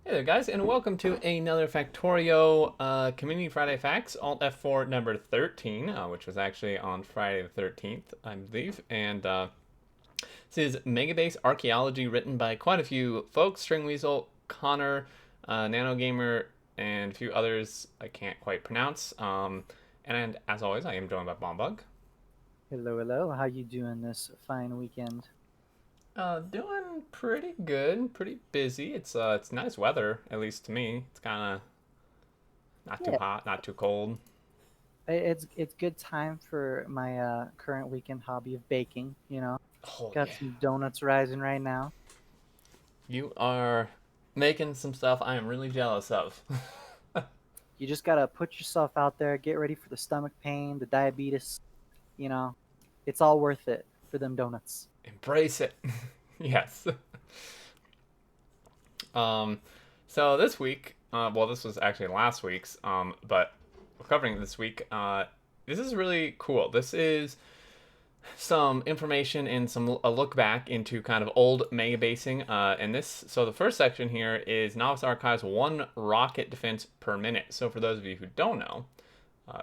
Hey there, guys, and welcome to another Factorio Community Friday Facts, ALT-F4 number 13, which was actually on Friday the 13th, I believe. And this is Megabase Archaeology, written by quite a few folks: String Weasel, Connor, Nano Gamer, and a few others I can't quite pronounce. And as always, I am joined by Bombug. Hello, hello. How you doing this fine weekend? Doing pretty good, pretty busy. It's nice weather, at least to me. It's kind of not too Yeah, hot, not too cold. it's good time for my current weekend hobby of baking. Oh Got yeah. some donuts rising right now. You are making some stuff I am really jealous of. You just gotta put yourself out there, get ready for the stomach pain, the diabetes. You know, it's all worth it for them donuts. Embrace it. Yes. Um, so this week, well, this was actually last week's, but we're covering it this week. This is really cool. This is some information and a look back into kind of old mega basing. And this, so the first section here is Novice Archives 1 rocket defense per minute. So for those of you who don't know,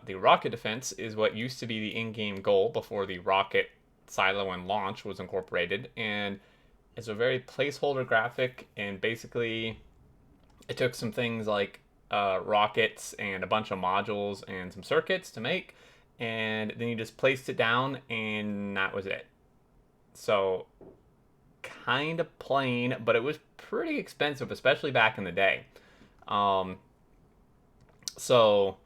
the rocket defense is what used to be the in-game goal before the rocket silo and launch was incorporated, and it's a very placeholder graphic. And basically, it took some things like rockets and a bunch of modules and some circuits to make, and then you just placed it down, and that was it. So kind of plain, but it was pretty expensive, especially back in the day. Um, So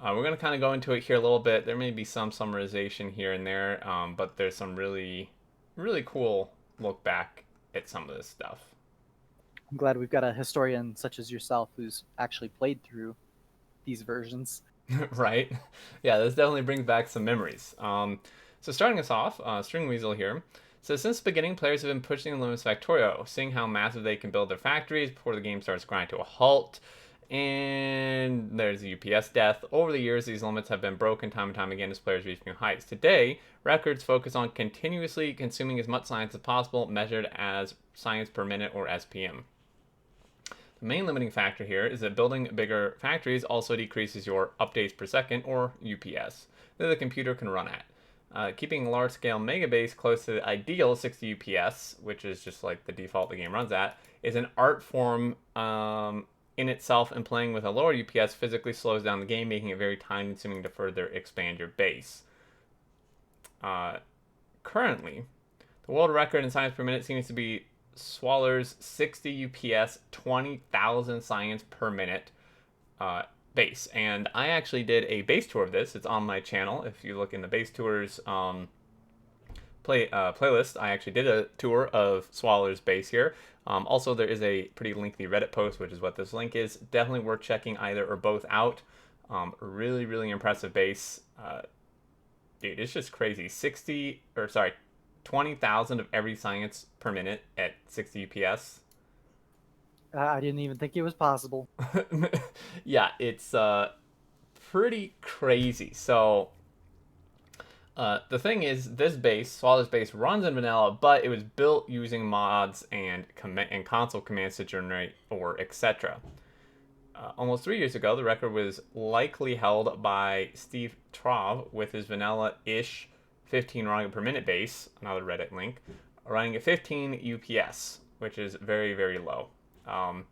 we're going to kind of go into it here a little bit. There may be some summarization here and there, but there's some really, really cool look back at some of this stuff. I'm glad we've got a historian such as yourself who's actually played through these versions. Right? Yeah, this definitely brings back some memories. So starting us off, String Weasel here. So since the beginning, players have been pushing the limits of Factorio, seeing how massive they can build their factories before the game starts grinding to a halt. And there's a UPS death. Over the years, these limits have been broken time and time again as players reach new heights. Today, records focus on continuously consuming as much science as possible, measured as science per minute or SPM. The main limiting factor here is that building bigger factories also decreases your updates per second, or UPS, that the computer can run at. Keeping a large scale megabase close to the ideal 60 UPS, which is just like the default the game runs at, is an art form in itself, and playing with a lower UPS physically slows down the game, making it very time consuming to further expand your base. Uh, Currently, the world record in science per minute seems to be Swaller's 60 UPS, 20,000 science per minute uh, base. And I actually did a base tour of this. It's on my channel. If you look in the base tours playlist, I actually did a tour of Swaller's base here. Also, there is a pretty lengthy Reddit post, which is what this link is. Definitely worth checking either or both out. Really, really impressive base. Dude, it's just crazy. 60, or sorry, 20,000 of every science per minute at 60 UPS. I didn't even think it was possible. Yeah, it's pretty crazy. So the thing is, this base, Swallow's base, runs in vanilla, but it was built using mods and console commands to generate or etc. Almost 3 years ago, the record was likely held by Steve Trav with his vanilla-ish 15 rocket per minute base, another Reddit link, running at 15 UPS, which is very, very low. Um,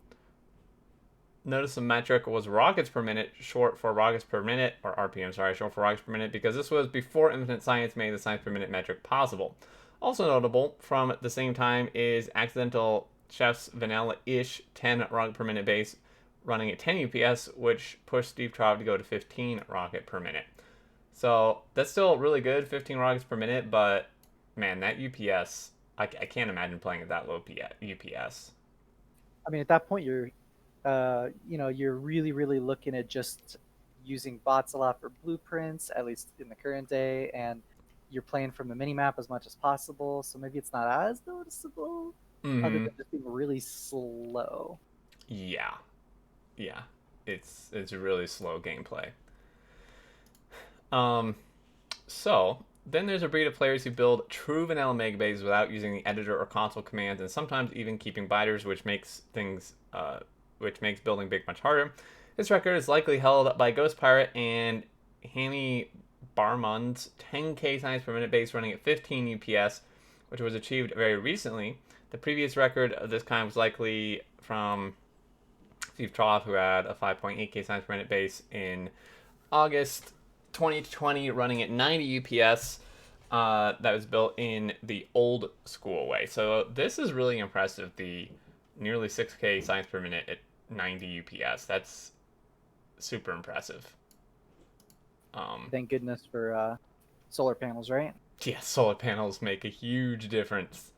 Notice the metric was rockets per minute, short for rockets per minute, or RPM, sorry, short for rockets per minute, because this was before Infinite Science made the science per minute metric possible. Also notable from the same time is Accidental Chef's vanilla-ish 10 rocket per minute base running at 10 UPS, which pushed Steve Trav to go to 15 rocket per minute. So that's still really good, 15 rockets per minute, but man, that UPS, I can't imagine playing at that low UPS. I mean, at that point, you're really, really looking at just using bots a lot for blueprints, at least in the current day, and you're playing from the mini map as much as possible. So maybe it's not as noticeable, other Mm-hmm. than just being really slow. Yeah, yeah, it's a really slow gameplay. Um, so then there's a breed of players who build true vanilla megabases without using the editor or console commands, and sometimes even keeping biters, which makes building big much harder. This record is likely held by Ghost Pirate and Hammy Barmund's 10k science per minute base running at 15 UPS, which was achieved very recently. The previous record of this kind was likely from Steve Trough, who had a 5.8k science per minute base in August 2020 running at 90 UPS. That was built in the old school way. So this is really impressive. The nearly 6k science per minute at 90 UPS. That's super impressive. Thank goodness for solar panels, right? Yeah, solar panels make a huge difference.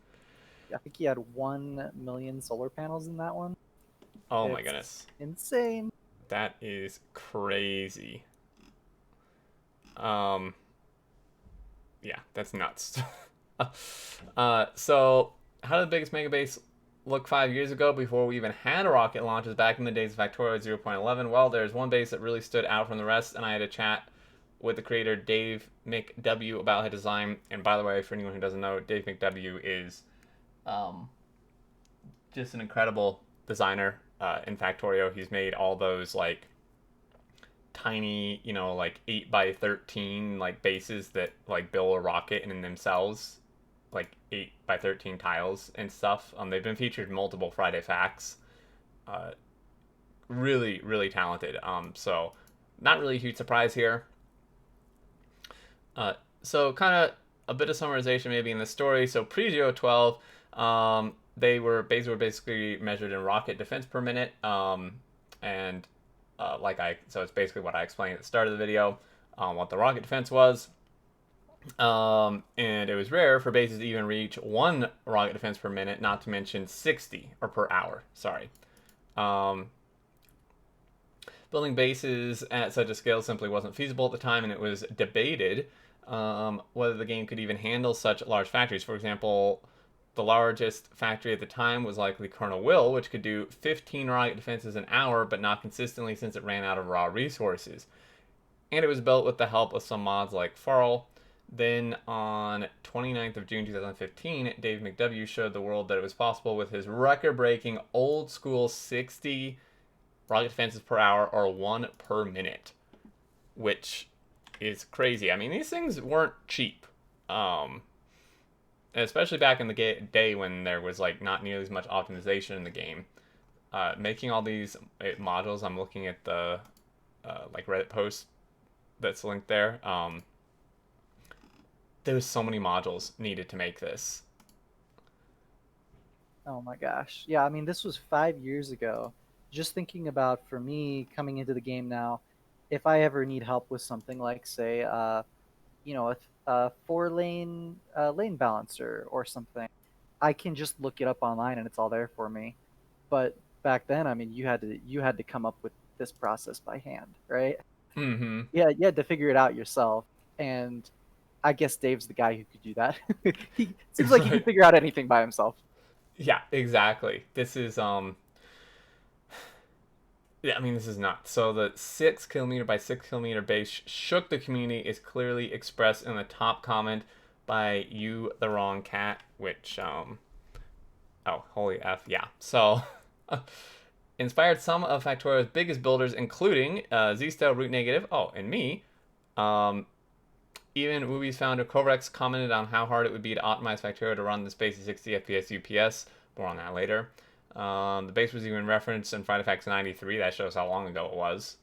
I think he had 1 million solar panels in that one. Oh my It's goodness. insane. That is crazy. Yeah, that's nuts. So, how did the biggest megabase look 5 years ago before we even had rocket launches back in the days of Factorio 0.11? Well, there's one base that really stood out from the rest, and I had a chat with the creator Dave McW about his design. And by the way, for anyone who doesn't know, Dave McW is just an incredible designer in Factorio. He's made all those like tiny, like 8x13 like bases that like build a rocket in themselves, like 8x13 tiles and stuff. They've been featured in multiple Friday Facts. Really, really talented. So not really a huge surprise here. So kind of a bit of summarization maybe in the story. So pre-012, bases were basically measured in rocket defense per minute, and so it's basically what I explained at the start of the video, what the rocket defense was. And it was rare for bases to even reach 1 rocket defense per minute, not to mention 60 or per hour. Sorry. Building bases at such a scale simply wasn't feasible at the time, and it was debated whether the game could even handle such large factories. For example, the largest factory at the time was likely Colonel Will, which could do 15 rocket defenses an hour, but not consistently since it ran out of raw resources. And it was built with the help of some mods like Farl. Then on 29th of June 2015, Dave McW showed the world that it was possible with his record-breaking old school 60 rocket defenses per hour, or 1 per minute, which is crazy. I mean, these things weren't cheap. Especially back in the day when there was like not nearly as much optimization in the game. Making all these modules, I'm looking at the like Reddit post that's linked there. There was so many modules needed to make this. Oh my gosh. Yeah, I mean, this was 5 years ago. Just thinking about for me coming into the game now, if I ever need help with something like, say, a 4-lane lane balancer or something, I can just look it up online and it's all there for me. But back then, I mean, you had to come up with this process by hand, right? Mm-hmm. Yeah, you had to figure it out yourself. And I guess Dave's the guy who could do that. He seems like he can Right. figure out anything by himself. Yeah, exactly. This is yeah, I mean, this is nuts. So the 6 kilometer by 6 kilometer base shook the community is clearly expressed in the top comment by you, the wrong cat, which oh, holy f, yeah. So inspired some of Factorio's biggest builders, including Z-Style, Root Negative, oh, and me. Um, Even Wooby's founder Kovrex commented on how hard it would be to optimize Factorio to run the space at 60 FPS UPS. More on that later. The base was even referenced in Friday Facts 93. That shows how long ago it was.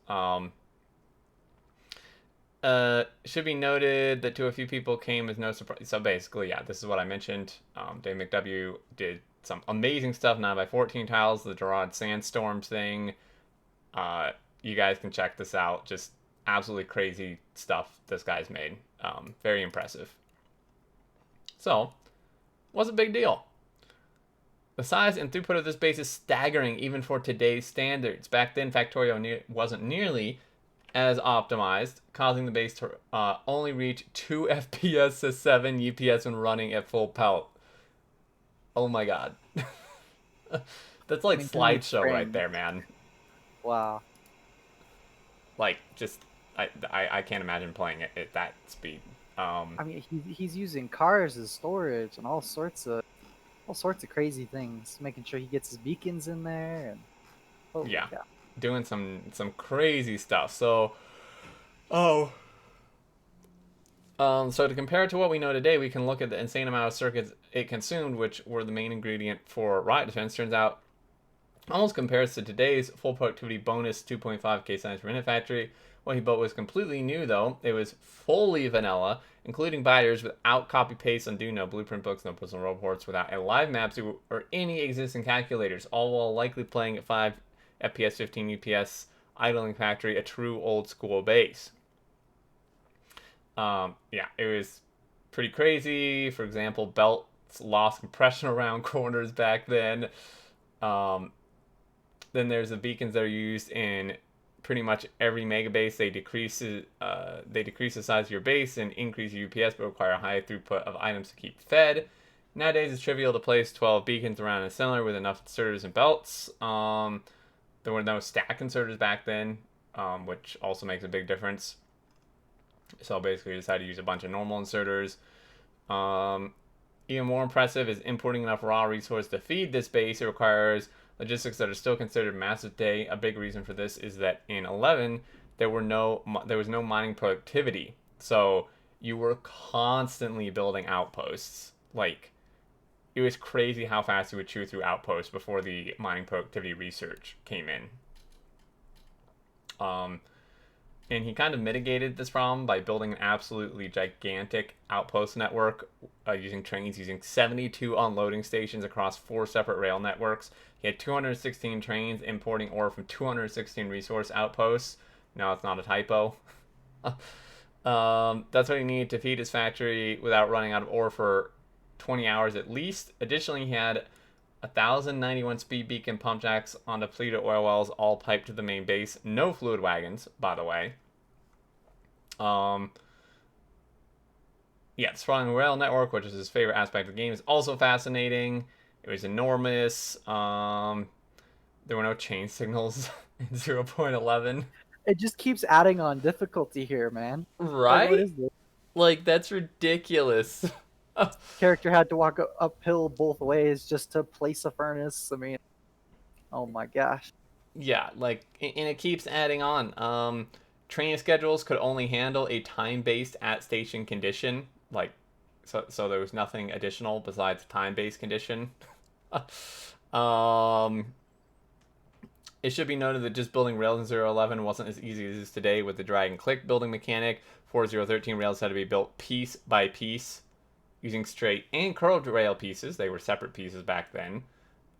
Should be noted that to a few people came as no surprise. So basically, yeah, this is what I mentioned. Dave McW did some amazing stuff. 9x14 tiles, the Gerard Sandstorms thing. You guys can check this out. Just absolutely crazy stuff this guy's made. Very impressive. So, what's a big deal? The size and throughput of this base is staggering even for today's standards. Back then, Factorio wasn't nearly as optimized, causing the base to only reach 2 FPS to 7 UPS when running at full pelt. Oh my god. That's I like mean, 30 slideshow right frames. there, man. Wow. Like, just, I can't imagine playing it at that speed. I mean, he's using cars as storage and all sorts of crazy things, making sure he gets his beacons in there. And Holy Yeah, cow. doing some crazy stuff. So, oh, so to compare it to what we know today, we can look at the insane amount of circuits it consumed, which were the main ingredient for riot defense. Turns out, almost compares to today's full productivity bonus 2.5K cents per minute factory. What he built was completely new, though. It was fully vanilla, including binders without copy paste, undo, no blueprint books, no personal reports, without a live maps or any existing calculators, all while likely playing at 5 FPS, 15 UPS, idling factory, a true old school base. Yeah, it was pretty crazy. For example, belts lost compression around corners back then. Um, then there's the beacons that are used in pretty much every megabase. They decrease the size of your base and increase your UPS, but require a high throughput of items to keep fed. Nowadays, it's trivial to place 12 beacons around a cylinder with enough inserters and belts. There were no stack inserters back then, which also makes a big difference. So basically, you just had to use a bunch of normal inserters. Um, Even more impressive is importing enough raw resource to feed this base. It requires logistics that are still considered massive today. A big reason for this is that in 11 there was no mining productivity, so you were constantly building outposts. Like, it was crazy how fast you would chew through outposts before the mining productivity research came in. Um, and he kind of mitigated this problem by building an absolutely gigantic outpost network using trains, using 72 unloading stations across 4 separate rail networks. He had 216 trains importing ore from 216 resource outposts. No, it's not a typo. That's what he needed to feed his factory without running out of ore for 20 hours at least. Additionally, he had 1,091 speed beacon pump jacks on depleted oil wells, all piped to the main base. No fluid wagons, by the way. Um, yeah, the sprawling rail network, which is his favorite aspect of the game, is also fascinating. It was enormous. There were no chain signals in 0.11. It just keeps adding on difficulty here, man. Like, what Right? is this? Like, that's ridiculous. Character had to walk uphill both ways just to place a furnace. I mean, oh my gosh. Yeah, like, and it keeps adding on. Training schedules could only handle a time-based at-station condition. Like, so there was nothing additional besides time-based condition. um, it should be noted that just building rails in 011 wasn't as easy as it is today with the drag and click building mechanic. 4013 rails had to be built piece by piece using straight and curved rail pieces. They were separate pieces back then.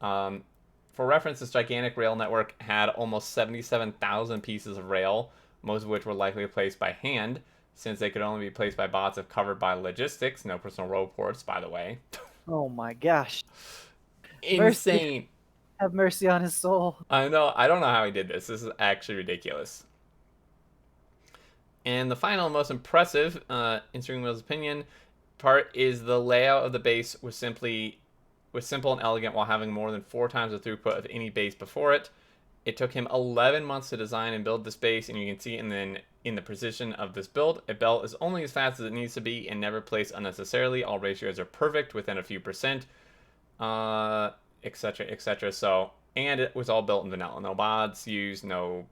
Um, for reference, this gigantic rail network had almost 77,000 pieces of rail, most of which were likely placed by hand, since they could only be placed by bots if covered by logistics. No personal reports, by the way. Oh my gosh. Mercy. Insane. Have mercy on his soul. I know. I don't know how he did this. This is actually ridiculous. And the final and most impressive, in Steering Wheel's opinion, part is the layout of the base was simple and elegant while having more than 4 times the throughput of any base before it. It took him 11 months to design and build this base, and you can see in the precision of this build, a belt is only as fast as it needs to be and never placed unnecessarily. All ratios are perfect within a few percent, etc., etc. So, and it was all built in vanilla. No mods used, no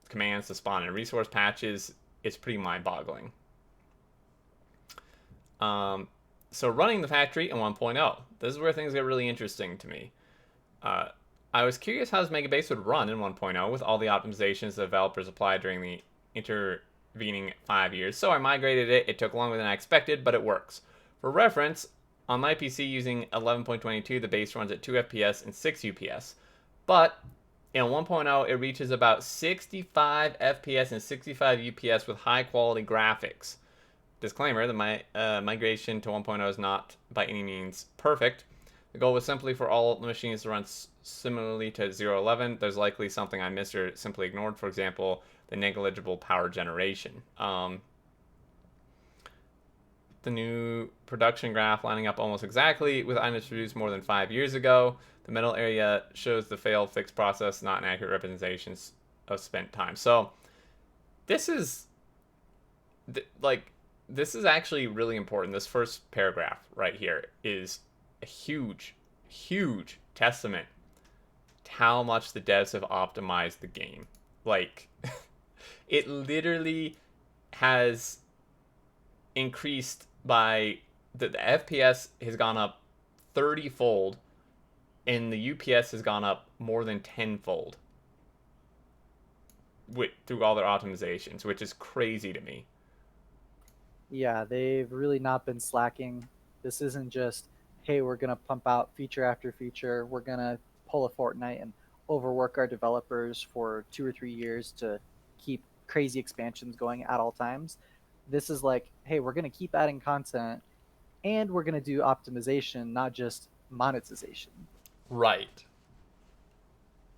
commands to spawn in resource patches. It's pretty mind-boggling. So running the factory in 1.0, this is where things get really interesting to me. I was curious how this Megabase would run in 1.0 with all the optimizations the developers applied during the intervening 5 years. So I migrated it. It took longer than I expected, but it works. For reference, on my PC using 11.22, the base runs at 2 FPS and 6 UPS. But in 1.0, it reaches about 65 FPS and 65 UPS with high quality graphics. Disclaimer, the migration to 1.0 is not by any means perfect. The goal was simply for all the machines to run similarly to 0.11. There's likely something I missed or simply ignored, for example, the negligible power generation. The new production graph lining up almost exactly with items produced more than 5 years ago. The middle area shows the failed fixed process, not an accurate representation of spent time. So this is this is actually really important. This first paragraph right here is a huge, huge testament how much the devs have optimized the game. Like, it literally has increased by the FPS has gone up 30 fold, and the UPS has gone up more than 10 fold through all their optimizations, which is crazy to me. Yeah, they've really not been slacking. This isn't just, hey, we're gonna pump out feature after feature. We're gonna pull a Fortnite and overwork our developers for 2 or 3 years to keep crazy expansions going at all times. This is like, hey, we're gonna keep adding content and we're gonna do optimization, not just monetization. Right,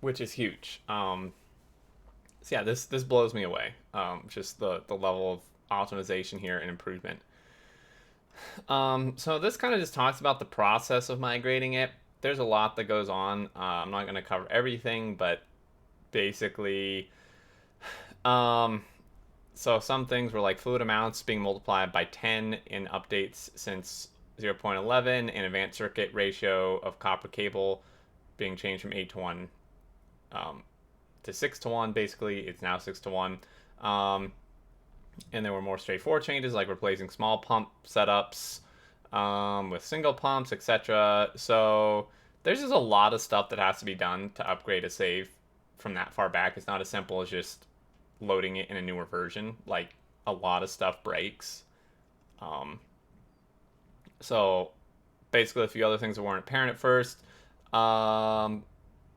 which is huge. So yeah, this blows me away. Just the level of optimization here and improvement. So this kind of just talks about the process of migrating it. There's a lot that goes on. I'm not going to cover everything, but basically, um, so some things were like fluid amounts being multiplied by 10 in updates since 0.11, and advanced circuit ratio of copper cable being changed from 8 to 1 um, to 6 to 1. Basically, it's now 6 to 1. Um, and there were more straightforward changes like replacing small pump setups with single pumps, etc. So there's just a lot of stuff that has to be done to upgrade a save from that far back. It's not as simple as just loading it in a newer version. Like, a lot of stuff breaks. Um, so basically, a few other things that weren't apparent at first. Um,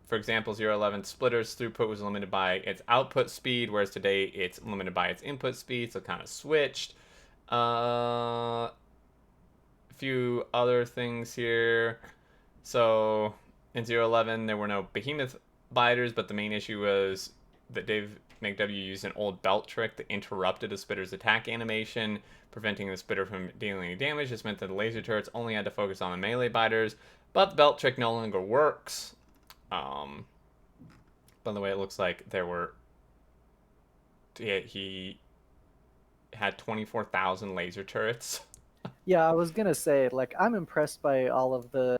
for example, 011 splitter's throughput was limited by its output speed, whereas today it's limited by its input speed, so it kind of switched. A few other things here. So in 011, there were no behemoth biters, but the main issue was that Dave McW used an old belt trick that interrupted a spitter's attack animation, preventing the spitter from dealing any damage. This meant that the laser turrets only had to focus on the melee biters, but the belt trick no longer works. By the way, it looks like there were. He had 24,000 laser turrets. Yeah, I was gonna say, like, I'm impressed by all of the,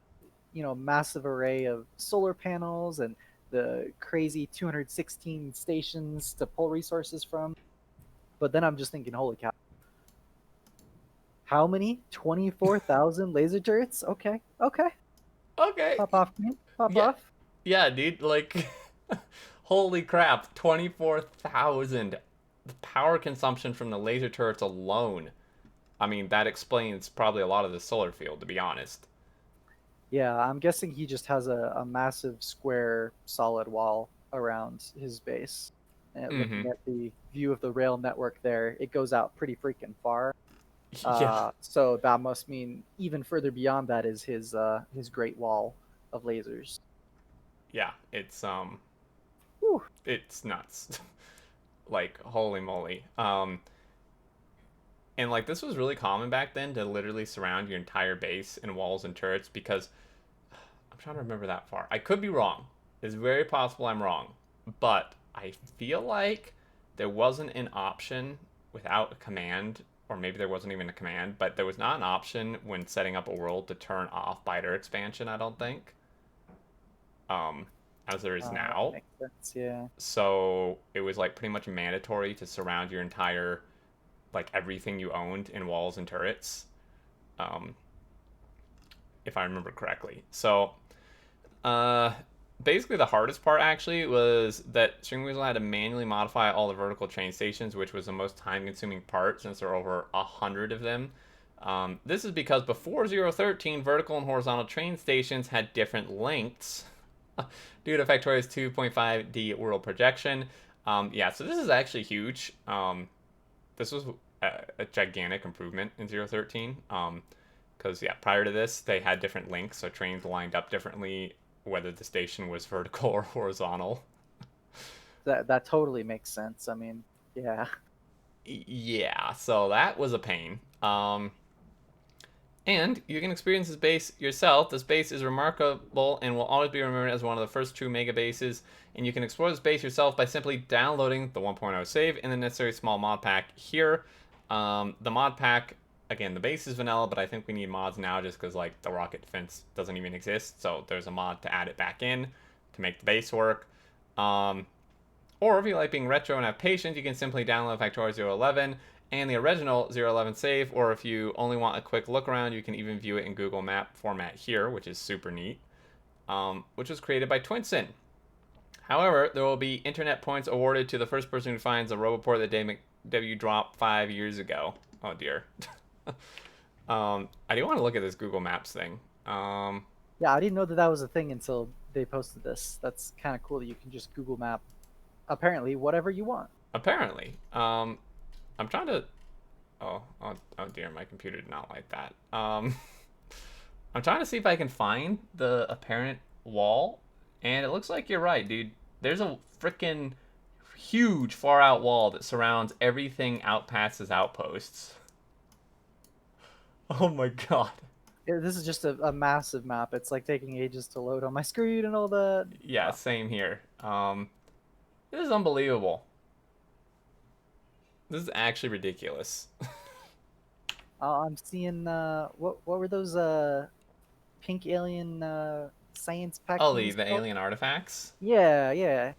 massive array of solar panels and the crazy 216 stations to pull resources from. But then I'm just thinking, holy cow, how many? 24,000 laser turrets? Okay, okay. Okay. Pop off, man. Pop Yeah. off. Yeah, dude. Like, holy crap. 24,000. The power consumption from the laser turrets alone. I mean, that explains probably a lot of the solar field, to be honest. Yeah, I'm guessing he just has a massive square solid wall around his base. And Mm-hmm. looking at the view of the rail network there, it goes out pretty freaking far. Yeah. So that must mean even further beyond that is his Great Wall of lasers. Yeah. Whew. It's nuts. Like, holy moly. And like, this was really common back then to literally surround your entire base in walls and turrets, because I'm trying to remember that far. I could be wrong. It's very possible I'm wrong. But I feel like there wasn't an option without a command, or maybe there wasn't even a command, but there was not an option when setting up a world to turn off biter expansion, I don't think. Um, as there is That now. makes sense. Yeah. So it was like pretty much mandatory to surround your entire, like, everything you owned in walls and turrets. Um, if I remember correctly. So Uh, basically, the hardest part actually was that String Weasel had to manually modify all the vertical train stations, which was the most time-consuming part since there are over 100 of them. This is because before 013, vertical and horizontal train stations had different lengths due to Factorio's 2.5D world projection. Yeah, so this is actually huge. This was a gigantic improvement in 013. Because, yeah, prior to this, they had different links, so trains lined up differently, whether the station was vertical or horizontal. That totally makes sense. I mean, yeah. Yeah, so that was a pain. And you can experience this base yourself. This base is remarkable and will always be remembered as one of the first true megabases. And you can explore this base yourself by simply downloading the 1.0 save and the necessary small mod pack here. The mod pack, again, the base is vanilla, but I think we need mods now just because, like, the rocket defense doesn't even exist. So there's a mod to add it back in. to make the base work. Um, or if you like being retro and have patience, you can simply download Factorio 011 and the original 011 save, or if you only want a quick look around, you can even view it in Google Map format here, which is super neat, which was created by Twinson. However, there will be internet points awarded to the first person who finds a Roboport that W dropped 5 years ago. Oh dear. I do want to look at this Google Maps thing. Yeah, I didn't know that that was a thing until they posted this. That's kind of cool that you can just Google Map, apparently, whatever you want. Apparently, I'm trying to. Oh dear, my computer did not like that. I'm trying to see if I can find the apparent wall, and it looks like you're right, dude. There's a freaking huge far out wall that surrounds everything out past his outposts. Oh my god. This is just a massive map. It's like taking ages to load on my screen and all that. Yeah, same here. This is unbelievable. This is actually ridiculous. I'm seeing what were those pink alien science pack Oh, the things the called? alien artifacts. Yeah, yeah.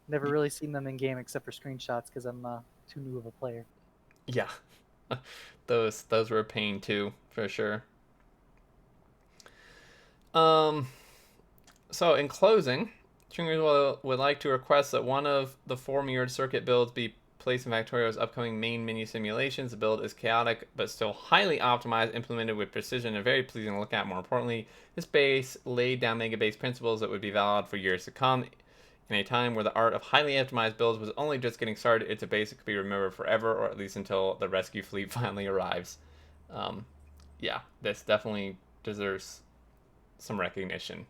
Never really seen them in game except for screenshots because I'm too new of a player. Yeah, those were a pain too, for sure. Um, so in closing, Stringers would like to request that one of the four mirrored circuit builds be placed in Factorio's upcoming main menu simulations. The build is chaotic, but still highly optimized, implemented with precision, and very pleasing to look at. More importantly, this base laid down Megabase principles that would be valid for years to come. In a time where the art of highly optimized builds was only just getting started, it's a base that could be remembered forever, or at least until the rescue fleet finally arrives. Um, yeah, this definitely deserves some recognition.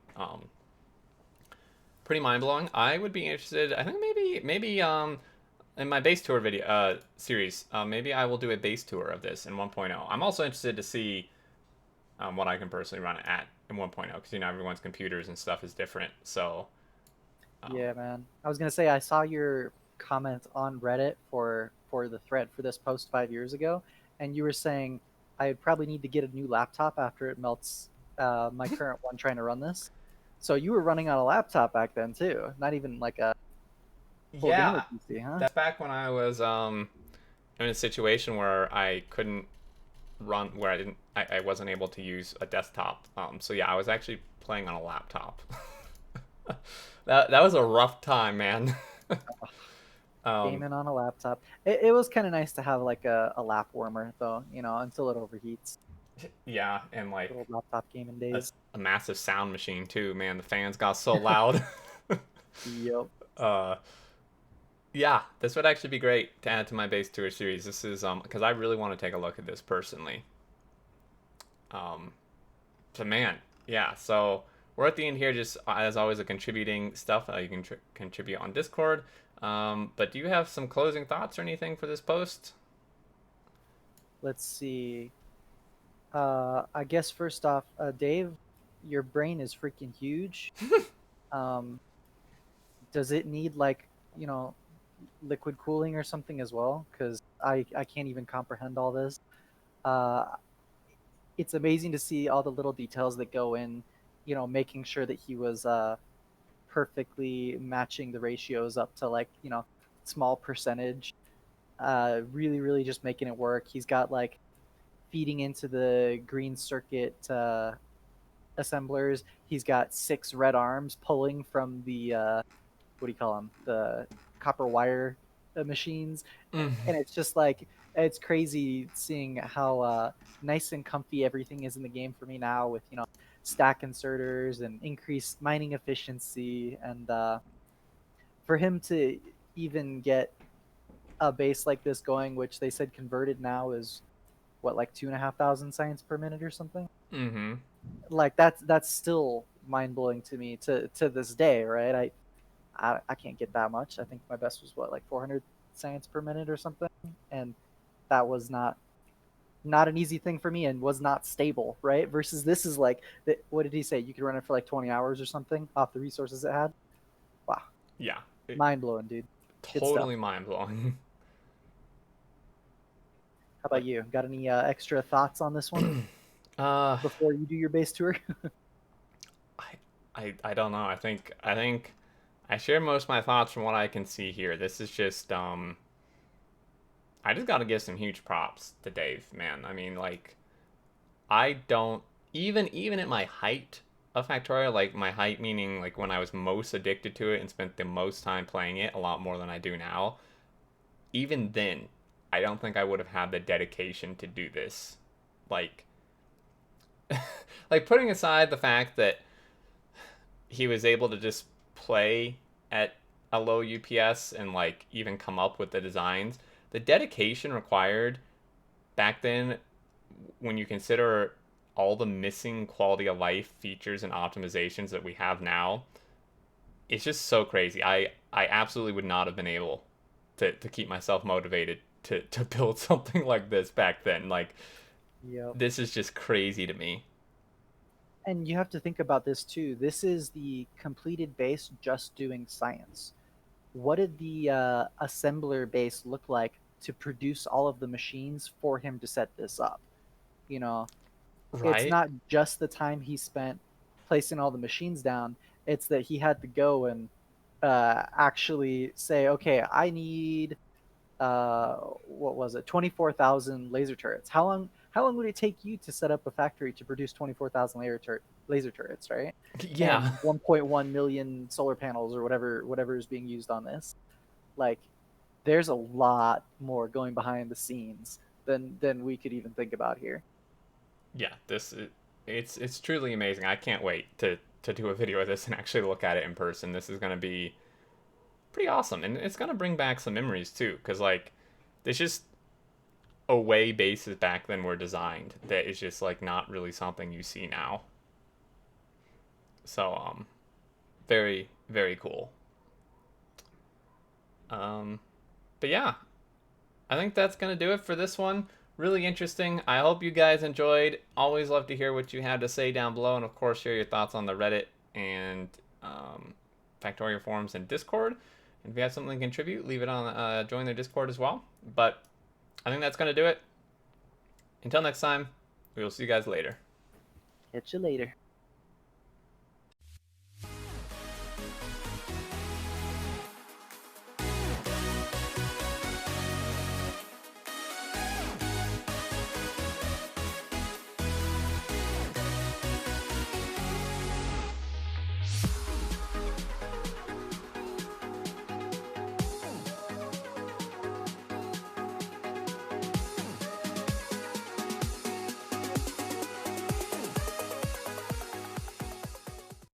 Pretty mind blowing. I would be interested. I think maybe in my base tour video series, maybe I will do a base tour of this in 1.0. I'm also interested to see what I can personally run it at in 1.0 because everyone's computers and stuff is different. So Yeah, man. I was gonna say I saw your comment on Reddit for the thread for this post 5 years ago, and you were saying I'd probably need to get a new laptop after it melts my current one trying to run this. So you were running on a laptop back then too, not even like a full gamer yeah, PC, huh? that's back when I was in a situation where I couldn't run where I wasn't able to use a desktop. So yeah, I was actually playing on a laptop. That was a rough time, man. um, Gaming on a laptop. It was kind of nice to have like a lap warmer though, until it overheats. yeah, and Good like old laptop gaming a, days. a massive sound machine too, man. The fans got so loud. Yep. uh, yeah, this would actually be great to add to my base tour series. This is because I really want to take a look at this personally. Um, so man, yeah. So we're at the end here. Just as always, a contributing stuff. You can contribute on Discord. But do you have some closing thoughts or anything for this post? Let's see. I guess first off, Dave, your brain is freaking huge. Um, does it need like, you know, liquid cooling or something as well? Because I can't even comprehend all this. Uh, it's amazing to see all the little details that go in, making sure that he was perfectly matching the ratios up to like, small percentage. Really, really just making it work. He's got like feeding into the green circuit assemblers. He's got 6 red arms pulling from the what do you call them? The copper wire machines, Mm. and it's just like it's crazy seeing how nice and comfy everything is in the game for me now with stack inserters and increased mining efficiency, and for him to even get a base like this going, which they said converted now is what, like 2,500 science per minute or something. Mm-hmm. Like that's still mind blowing to me to this day, right? I can't get that much. I think my best was what, like 400 science per minute or something, and that was not an easy thing for me and was not stable, right? Versus this is like, what did he say? You could run it for like 20 hours or something off the resources it had. Wow, Yeah, mind blowing, dude. Good stuff. totally mind blowing. How about Like, you? Got any extra thoughts on this one uh, before you do your base tour? I I don't know. I think I share most of my thoughts from what I can see here. This is just I just got to give some huge props to Dave, man. I mean, like I don't even at my height of Factorio, like my height meaning like when I was most addicted to it and spent the most time playing it, a lot more than I do now. Even then, I don't think I would have had the dedication to do this. Like like putting aside the fact that he was able to just play at a low UPS and like even come up with the designs, the dedication required back then when you consider all the missing quality of life features and optimizations that we have now, it's just so crazy. I absolutely would not have been able to keep myself motivated to build something like this back then. Like Yep. this is just crazy to me. And you have to think about this too. This is the completed base just doing science. What did the assembler base look like to produce all of the machines for him to set this up? You know, it's Right? not just the time he spent placing all the machines down, it's that he had to go and actually say, okay, I need what was it, 24,000 laser turrets. How long would it take you to set up a factory to produce 24,000 laser turrets, right? Yeah. And 1.1 million solar panels or whatever is being used on this. Like there's a lot more going behind the scenes than we could even think about here. Yeah, this is, it's truly amazing. I can't wait to do a video of this and actually look at it in person. This is going to be pretty awesome and it's going to bring back some memories too cuz like there's just a way bases back then were designed that is just like not really something you see now. So very very cool. Um but yeah, I think that's going to do it for this one. Really interesting. I hope you guys enjoyed. Always love to hear what you had to say down below, and of course, share your thoughts on the Reddit and Factorio forums and Discord. And if you have something to contribute, leave it on. Join their Discord as well. But I think that's going to do it. Until next time, we will see you guys later. Catch you later.